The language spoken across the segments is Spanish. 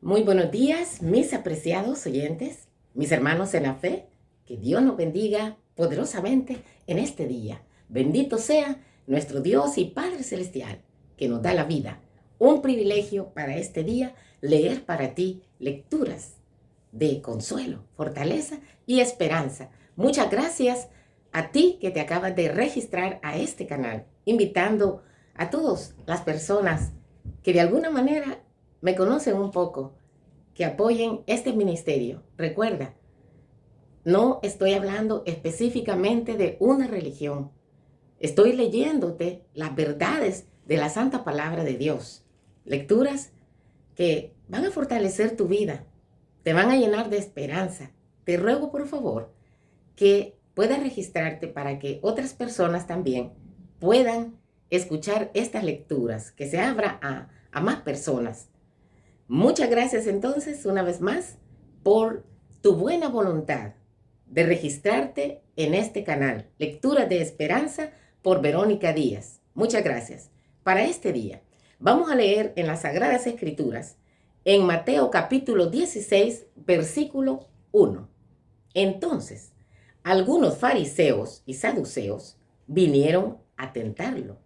Muy buenos días, mis apreciados oyentes, mis hermanos en la fe. Que Dios nos bendiga poderosamente en este día. Bendito sea nuestro Dios y Padre Celestial, que nos da la vida. Un privilegio para este día leer para ti lecturas de consuelo, fortaleza y esperanza. Muchas gracias a ti que te acabas de registrar a este canal, invitando a todas las personas que de alguna manera me conocen un poco, que apoyen este ministerio. Recuerda, no estoy hablando específicamente de una religión. Estoy leyéndote las verdades de la Santa Palabra de Dios. Lecturas que van a fortalecer tu vida, te van a llenar de esperanza. Te ruego, por favor, que puedas registrarte para que otras personas también puedan escuchar estas lecturas, que se abra a más personas. Muchas gracias entonces una vez más por tu buena voluntad de registrarte en este canal, Lecturas de Esperanza por Verónica Díaz. Muchas gracias. Para este día vamos a leer en las Sagradas Escrituras, en Mateo capítulo 16, versículo 1. Entonces, algunos fariseos y saduceos vinieron a tentarlo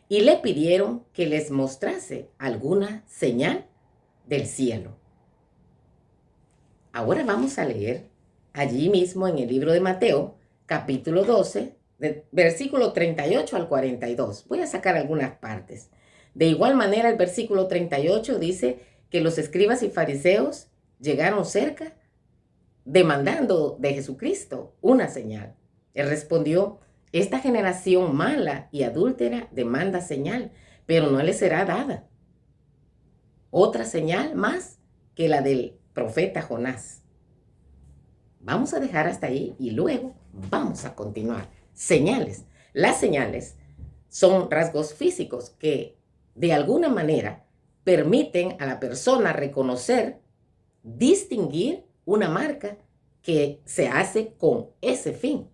y le pidieron que les mostrase alguna señal del cielo. Ahora vamos a leer allí mismo en el libro de Mateo, capítulo 12, versículo 38 al 42. Voy a sacar algunas partes. De igual manera, el versículo 38 dice que los escribas y fariseos llegaron cerca demandando de Jesucristo una señal. Él respondió: esta generación mala y adúltera demanda señal, pero no le será dada otra señal más que la del profeta Jonás. Vamos a dejar hasta ahí y luego vamos a continuar. Señales. Las señales son rasgos físicos que de alguna manera permiten a la persona reconocer, distinguir una marca que se hace con ese fin.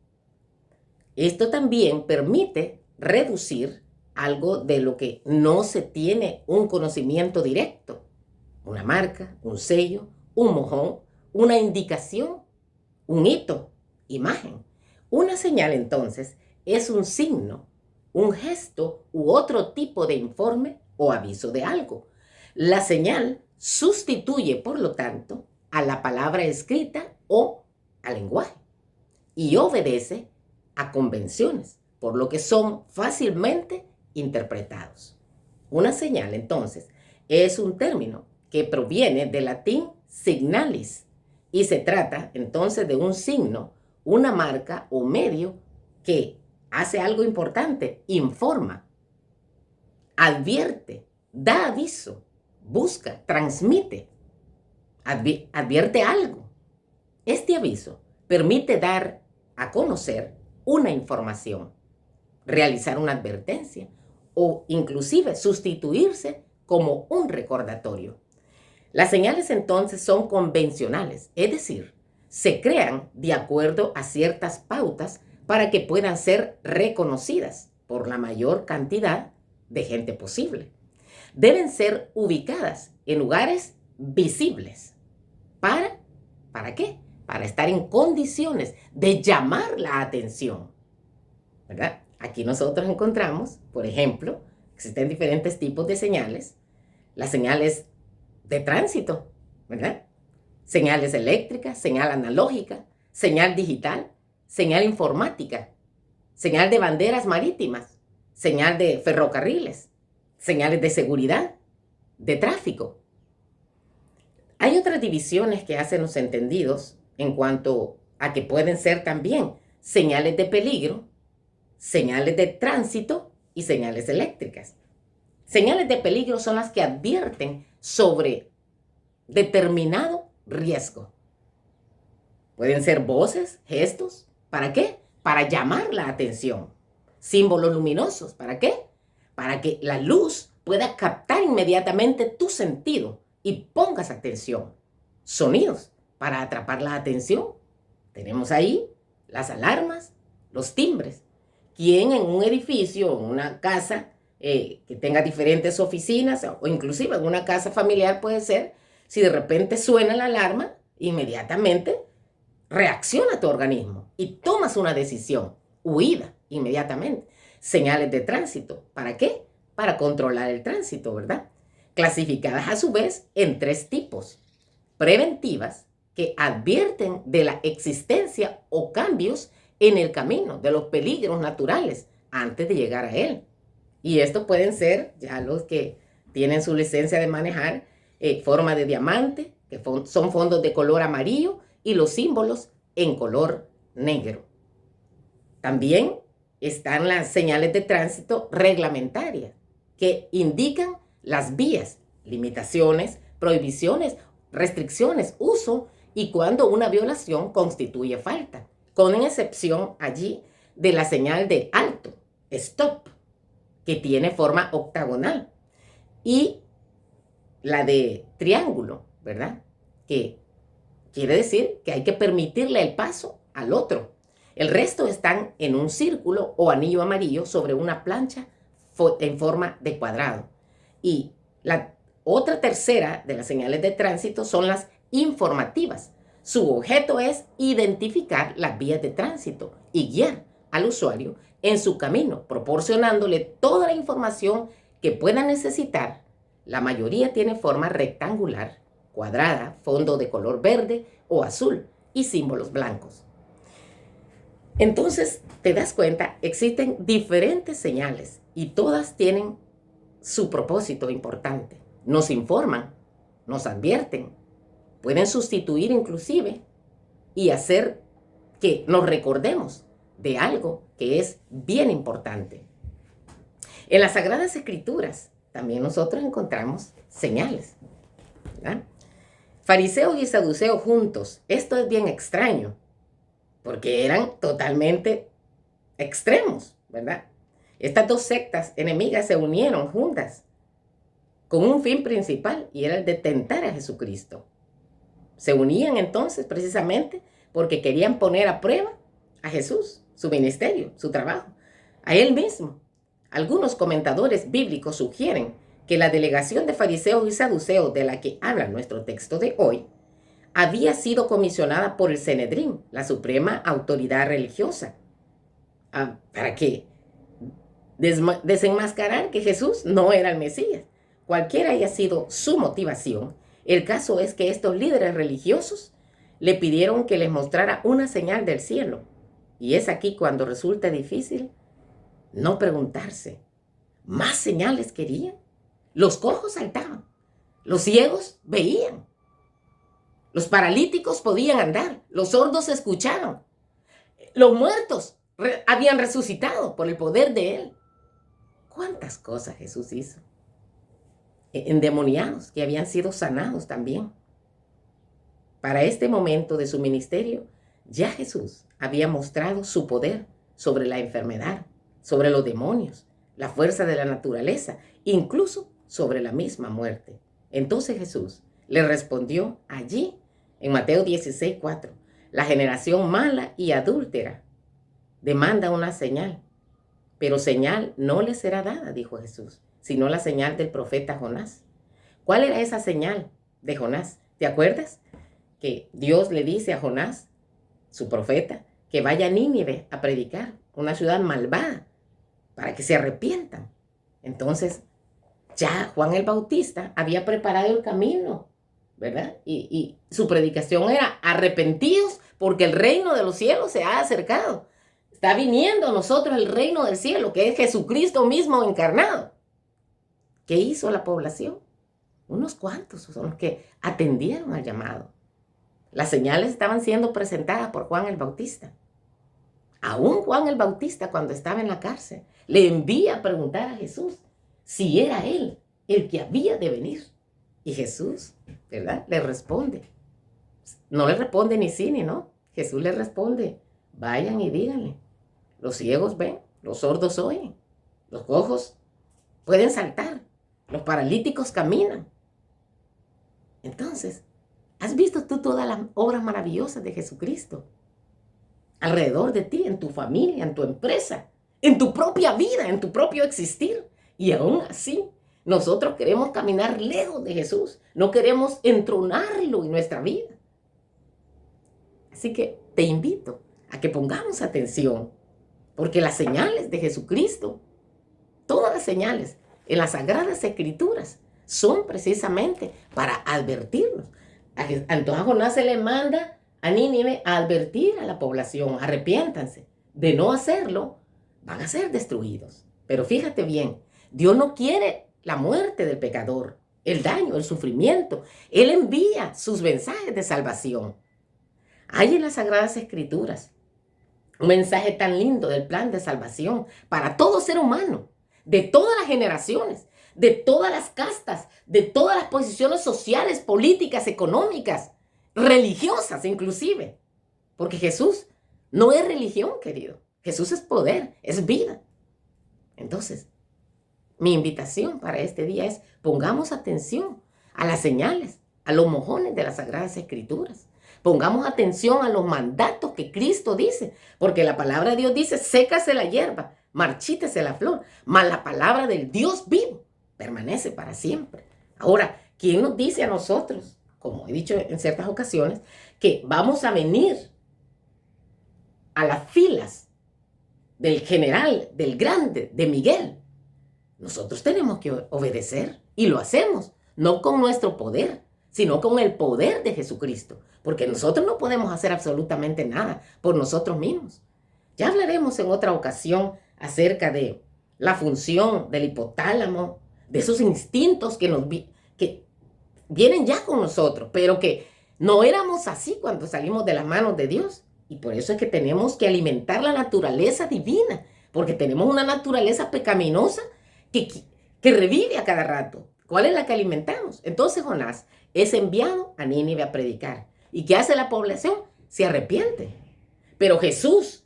Esto también permite reducir algo de lo que no se tiene un conocimiento directo. Una marca, un sello, un mojón, una indicación, un hito, imagen. Una señal entonces es un signo, un gesto u otro tipo de informe o aviso de algo. La señal sustituye, por lo tanto, a la palabra escrita o al lenguaje y obedece a convenciones, por lo que son fácilmente interpretados. Una señal, entonces, es un término que proviene del latín signalis y se trata, entonces, de un signo, una marca o medio que hace algo importante, informa, advierte, da aviso, busca, transmite, advierte algo. Este aviso permite dar a conocer una información, realizar una advertencia o inclusive sustituirse como un recordatorio. Las señales entonces son convencionales, es decir, se crean de acuerdo a ciertas pautas para que puedan ser reconocidas por la mayor cantidad de gente posible. Deben ser ubicadas en lugares visibles. ¿Para qué? Para estar en condiciones de llamar la atención, ¿verdad? Aquí nosotros encontramos, por ejemplo, existen diferentes tipos de señales. Las señales de tránsito, ¿verdad? Señales eléctricas, señal analógica, señal digital, señal informática, señal de banderas marítimas, señal de ferrocarriles, señales de seguridad, de tráfico. Hay otras divisiones que hacen los entendidos en cuanto a que pueden ser también señales de peligro, señales de tránsito y señales eléctricas. Señales de peligro son las que advierten sobre determinado riesgo. Pueden ser voces, gestos. ¿Para qué? Para llamar la atención. Símbolos luminosos. ¿Para qué? Para que la luz pueda captar inmediatamente tu sentido y pongas atención. Sonidos para atrapar la atención. Tenemos ahí las alarmas, los timbres. ¿Quién en un edificio, en una casa que tenga diferentes oficinas o inclusive en una casa familiar puede ser, Si de repente suena la alarma, inmediatamente reacciona tu organismo y tomas una decisión, huida inmediatamente. Señales de tránsito, ¿para qué? Para controlar el tránsito, ¿verdad? Clasificadas a su vez en 3 tipos. Preventivas, que advierten de la existencia o cambios en el camino, de los peligros naturales antes de llegar a él. Y estos pueden ser, ya los que tienen su licencia de manejar, forma de diamante, que son fondos de color amarillo, y los símbolos en color negro. También están las señales de tránsito reglamentarias, que indican las vías, limitaciones, prohibiciones, restricciones, uso y cuando una violación constituye falta, con excepción allí de la señal de alto, stop, que tiene forma octagonal, y la de triángulo, ¿verdad? Que quiere decir que hay que permitirle el paso al otro. El resto están en un círculo o anillo amarillo sobre una plancha en forma de cuadrado. Y la otra tercera de las señales de tránsito son las informativas. Su objeto es identificar las vías de tránsito y guiar al usuario en su camino, proporcionándole toda la información que pueda necesitar. La mayoría tiene forma rectangular, cuadrada, fondo de color verde o azul y símbolos blancos. Entonces, te das cuenta, existen diferentes señales y todas tienen su propósito importante. Nos informan, nos advierten, pueden sustituir inclusive y hacer que nos recordemos de algo que es bien importante. En las Sagradas Escrituras también nosotros encontramos señales, ¿verdad? Fariseos y saduceos juntos. Esto es bien extraño, porque eran totalmente extremos, ¿verdad? Estas 2 sectas enemigas se unieron juntas con un fin principal, y era el de tentar a Jesucristo. Se unían entonces precisamente porque querían poner a prueba a Jesús, su ministerio, su trabajo, a él mismo. Algunos comentadores bíblicos sugieren que la delegación de fariseos y saduceos de la que habla nuestro texto de hoy había sido comisionada por el Sanedrín, la suprema autoridad religiosa, para que desenmascarar que Jesús no era el Mesías. Cualquiera haya sido su motivación, el caso es que estos líderes religiosos le pidieron que les mostrara una señal del cielo. Y es aquí cuando resulta difícil no preguntarse, ¿más señales querían? Los cojos saltaban, los ciegos veían, los paralíticos podían andar, los sordos escuchaban, los muertos habían resucitado por el poder de él. ¿Cuántas cosas Jesús hizo? Endemoniados que habían sido sanados también. Para este momento de su ministerio, ya Jesús había mostrado su poder sobre la enfermedad, sobre los demonios, la fuerza de la naturaleza, incluso sobre la misma muerte. Entonces Jesús le respondió allí en Mateo 16:4, la generación mala y adúltera demanda una señal, pero señal no le será dada, dijo Jesús, sino la señal del profeta Jonás. ¿Cuál era esa señal de Jonás? ¿Te acuerdas? Que Dios le dice a Jonás, su profeta, que vaya a Nínive a predicar, una ciudad malvada, para que se arrepientan. Entonces, ya Juan el Bautista había preparado el camino, ¿verdad? Y su predicación era: arrepentidos porque el reino de los cielos se ha acercado. Está viniendo a nosotros el reino del cielo, que es Jesucristo mismo encarnado. ¿Qué hizo la población? Unos cuantos son los que atendieron al llamado. Las señales estaban siendo presentadas por Juan el Bautista. Aún Juan el Bautista, cuando estaba en la cárcel, le envía a preguntar a Jesús si era él el que había de venir. Y Jesús, ¿verdad?, le responde. No le responde ni sí ni no. Jesús le responde: vayan y díganle. Los ciegos ven, los sordos oyen, los cojos pueden saltar, los paralíticos caminan. Entonces, ¿has visto tú todas las obras maravillosas de Jesucristo alrededor de ti, en tu familia, en tu empresa, en tu propia vida, en tu propio existir? Y aún así, nosotros queremos caminar lejos de Jesús. No queremos entronarlo en nuestra vida. Así que te invito a que pongamos atención, porque las señales de Jesucristo, todas las señales en las Sagradas Escrituras, son precisamente para advertirnos. Entonces a Jonás se le manda a Nínive a advertir a la población: arrepiéntanse. De no hacerlo, van a ser destruidos. Pero fíjate bien, Dios no quiere la muerte del pecador, el daño, el sufrimiento. Él envía sus mensajes de salvación. Hay en las Sagradas Escrituras un mensaje tan lindo del plan de salvación para todo ser humano, de todas las generaciones, de todas las castas, de todas las posiciones sociales, políticas, económicas, religiosas inclusive. Porque Jesús no es religión, querido. Jesús es poder, es vida. Entonces, mi invitación para este día es: pongamos atención a las señales, a los mojones de las Sagradas Escrituras. Pongamos atención a los mandatos que Cristo dice, porque la palabra de Dios dice: sécase la hierba, marchítese la flor, mas la palabra del Dios vivo permanece para siempre. Ahora, ¿quién nos dice a nosotros, como he dicho en ciertas ocasiones, que vamos a venir a las filas del general, del grande, de Miguel? Nosotros tenemos que obedecer, y lo hacemos, no con nuestro poder, sino con el poder de Jesucristo, porque nosotros no podemos hacer absolutamente nada por nosotros mismos. Ya hablaremos en otra ocasión acerca de la función del hipotálamo, de esos instintos que vienen ya con nosotros, pero que no éramos así cuando salimos de las manos de Dios. Y por eso es que tenemos que alimentar la naturaleza divina, porque tenemos una naturaleza pecaminosa que revive a cada rato. ¿Cuál es la que alimentamos? Entonces Jonás es enviado a Nínive a predicar. ¿Y qué hace la población? Se arrepiente. Pero Jesús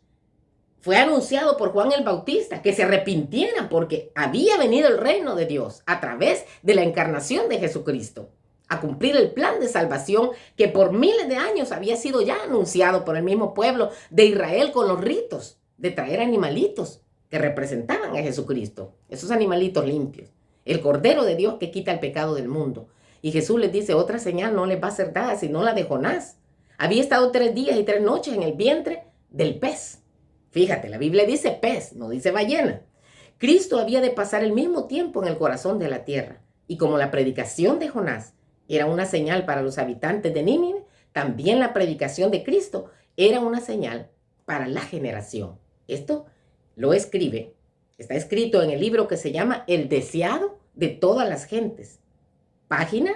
fue anunciado por Juan el Bautista que se arrepintieran, porque había venido el reino de Dios a través de la encarnación de Jesucristo, a cumplir el plan de salvación que por miles de años había sido ya anunciado por el mismo pueblo de Israel, con los ritos de traer animalitos que representaban a Jesucristo, esos animalitos limpios, el Cordero de Dios que quita el pecado del mundo. Y Jesús les dice: otra señal no les va a ser dada sino la de Jonás. Había estado 3 días y 3 noches en el vientre del pez. Fíjate, la Biblia dice pez, no dice ballena. Cristo había de pasar el mismo tiempo en el corazón de la tierra. Y como la predicación de Jonás era una señal para los habitantes de Nínive, también la predicación de Cristo era una señal para la generación. Esto lo escribe, está escrito en el libro que se llama El deseado de todas las gentes, página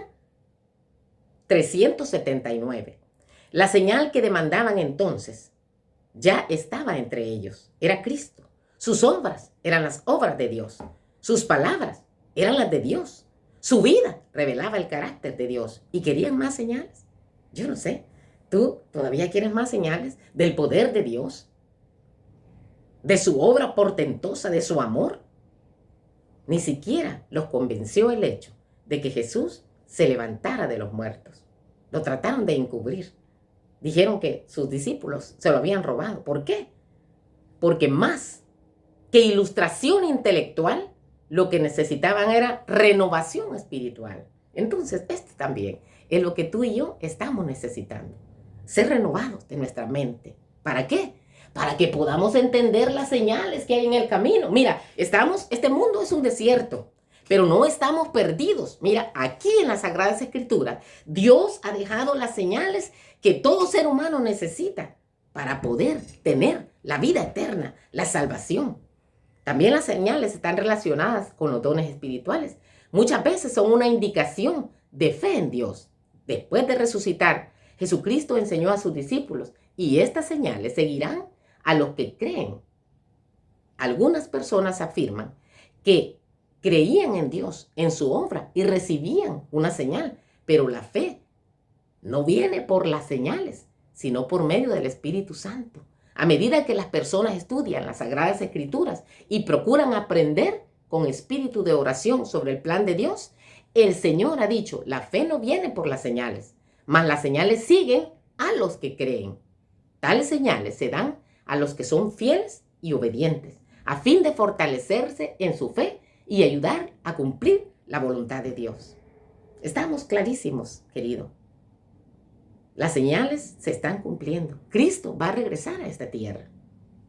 379. La señal que demandaban entonces ya estaba entre ellos, era Cristo. Sus obras eran las obras de Dios, sus palabras eran las de Dios, su vida revelaba el carácter de Dios. ¿Y querían más señales? Yo no sé, ¿tú todavía quieres más señales del poder de Dios? ¿De su obra portentosa, de su amor? Ni siquiera los convenció el hecho de que Jesús se levantara de los muertos. Lo trataron de encubrir. Dijeron que sus discípulos se lo habían robado. ¿Por qué? Porque más que ilustración intelectual, lo que necesitaban era renovación espiritual. Entonces, este también es lo que tú y yo estamos necesitando. Ser renovados de nuestra mente. ¿Para qué? Para que podamos entender las señales que hay en el camino. Mira, este mundo es un desierto, pero no estamos perdidos. Mira, aquí en las Sagradas Escrituras, Dios ha dejado las señales que todo ser humano necesita para poder tener la vida eterna, la salvación. También las señales están relacionadas con los dones espirituales. Muchas veces son una indicación de fe en Dios. Después de resucitar, Jesucristo enseñó a sus discípulos, y estas señales seguirán a los que creen. Algunas personas afirman que creían en Dios, en su obra, y recibían una señal, pero la fe no viene por las señales, sino por medio del Espíritu Santo. A medida que las personas estudian las Sagradas Escrituras y procuran aprender con espíritu de oración sobre el plan de Dios, el Señor ha dicho: la fe no viene por las señales, mas las señales siguen a los que creen. Tales señales se dan a los que son fieles y obedientes, a fin de fortalecerse en su fe y ayudar a cumplir la voluntad de Dios. Estamos clarísimos, querido. Las señales se están cumpliendo. Cristo va a regresar a esta tierra.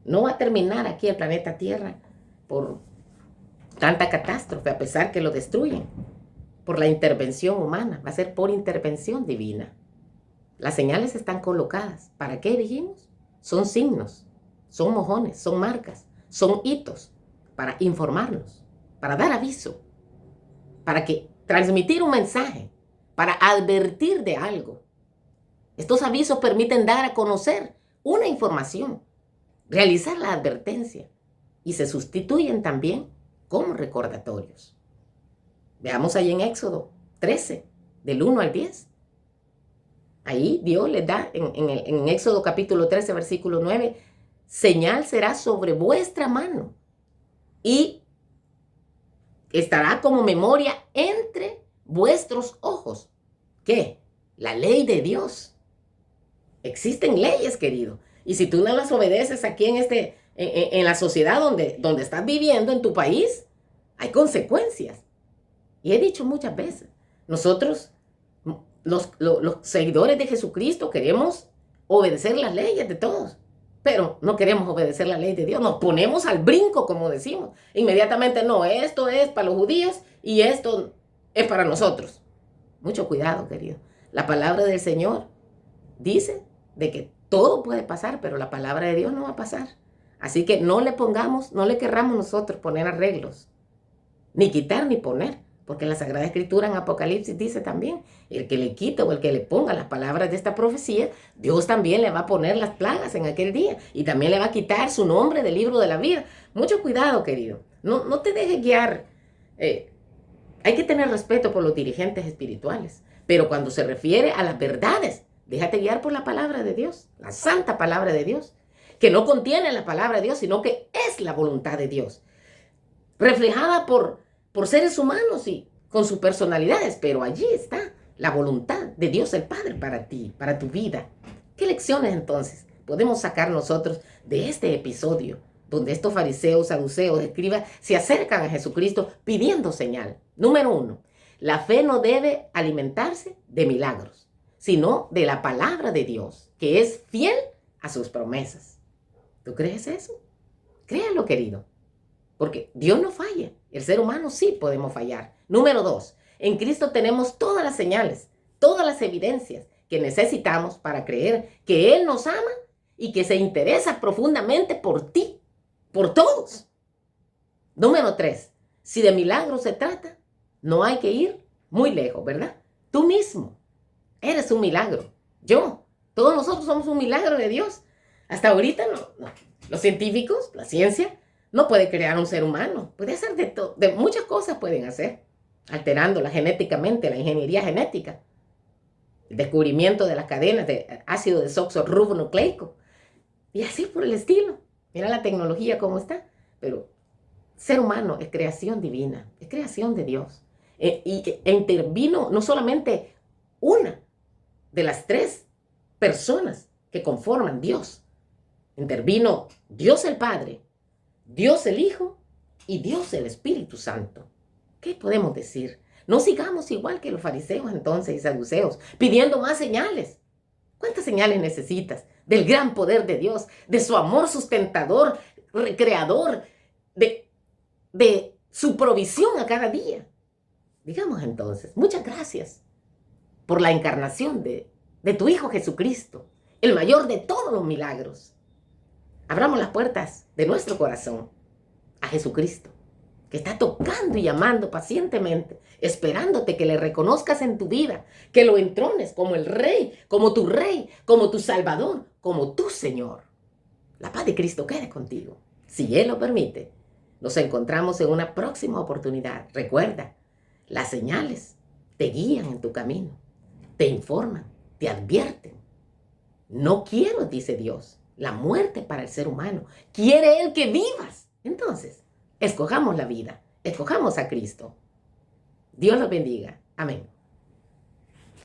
No va a terminar aquí el planeta Tierra por tanta catástrofe, a pesar que lo destruyen por la intervención humana. Va a ser por intervención divina. Las señales están colocadas. ¿Para qué dijimos? Son signos, son mojones, son marcas, son hitos para informarnos, para dar aviso, para que transmitir un mensaje, para advertir de algo. Estos avisos permiten dar a conocer una información, realizar la advertencia y se sustituyen también como recordatorios. Veamos ahí en Éxodo 13, del 1 al 10. Ahí Dios les da, en Éxodo capítulo 13, versículo 9, señal será sobre vuestra mano y estará como memoria entre vuestros ojos. ¿Qué? La ley de Dios. Existen leyes, querido. Y si tú no las obedeces aquí en la sociedad donde estás viviendo, en tu país, hay consecuencias. Y he dicho muchas veces, nosotros, los seguidores de Jesucristo, queremos obedecer las leyes de todos, pero no queremos obedecer la ley de Dios. Nos ponemos al brinco, como decimos. Inmediatamente, no, esto es para los judíos y esto es para nosotros. Mucho cuidado, querido. La palabra del Señor dice de que todo puede pasar, pero la palabra de Dios no va a pasar. Así que no le querramos nosotros poner arreglos, ni quitar ni poner, porque la Sagrada Escritura en Apocalipsis dice también, el que le quita o el que le ponga las palabras de esta profecía, Dios también le va a poner las plagas en aquel día y también le va a quitar su nombre del libro de la vida. Mucho cuidado, querido. No te dejes guiar. Hay que tener respeto por los dirigentes espirituales, pero cuando se refiere a las verdades, déjate guiar por la palabra de Dios, la santa palabra de Dios, que no contiene la palabra de Dios, sino que es la voluntad de Dios, reflejada por seres humanos y con sus personalidades, pero allí está la voluntad de Dios el Padre para ti, para tu vida. ¿Qué lecciones entonces podemos sacar nosotros de este episodio donde estos fariseos, saduceos, escribas se acercan a Jesucristo pidiendo señal? Número 1, la fe no debe alimentarse de milagros, sino de la palabra de Dios, que es fiel a sus promesas. ¿Tú crees eso? Créalo, querido, porque Dios no falla. El ser humano sí podemos fallar. Número 2, en Cristo tenemos todas las señales, todas las evidencias que necesitamos para creer que Él nos ama y que se interesa profundamente por ti, por todos. Número 3, si de milagros se trata, no hay que ir muy lejos, ¿verdad? Tú mismo eres un milagro. Todos nosotros somos un milagro de Dios. Hasta ahorita no. Los científicos, la ciencia, no puede crear un ser humano. Puede hacer de muchas cosas pueden hacer, alterándola genéticamente, la ingeniería genética, el descubrimiento de las cadenas de ácido desoxirribonucleico y así por el estilo. Mira la tecnología cómo está, pero ser humano es creación divina, es creación de Dios. E intervino no solamente una de las 3 personas que conforman Dios. Intervino Dios el Padre, Dios el Hijo y Dios el Espíritu Santo. ¿Qué podemos decir? No sigamos igual que los fariseos entonces y saduceos, pidiendo más señales. ¿Cuántas señales necesitas? Del gran poder de Dios, de su amor sustentador, recreador, de su provisión a cada día. Digamos entonces, muchas gracias por la encarnación de tu Hijo Jesucristo, el mayor de todos los milagros. Abramos las puertas de nuestro corazón a Jesucristo, que está tocando y llamando pacientemente, esperándote que le reconozcas en tu vida, que lo entrones como el Rey, como tu Salvador, como tu Señor. La paz de Cristo quede contigo. Si Él lo permite, nos encontramos en una próxima oportunidad. Recuerda, las señales te guían en tu camino, te informan, te advierten. No quiero, dice Dios, la muerte para el ser humano. Quiere Él que vivas. Entonces, escojamos la vida, escojamos a Cristo. Dios los bendiga. Amén.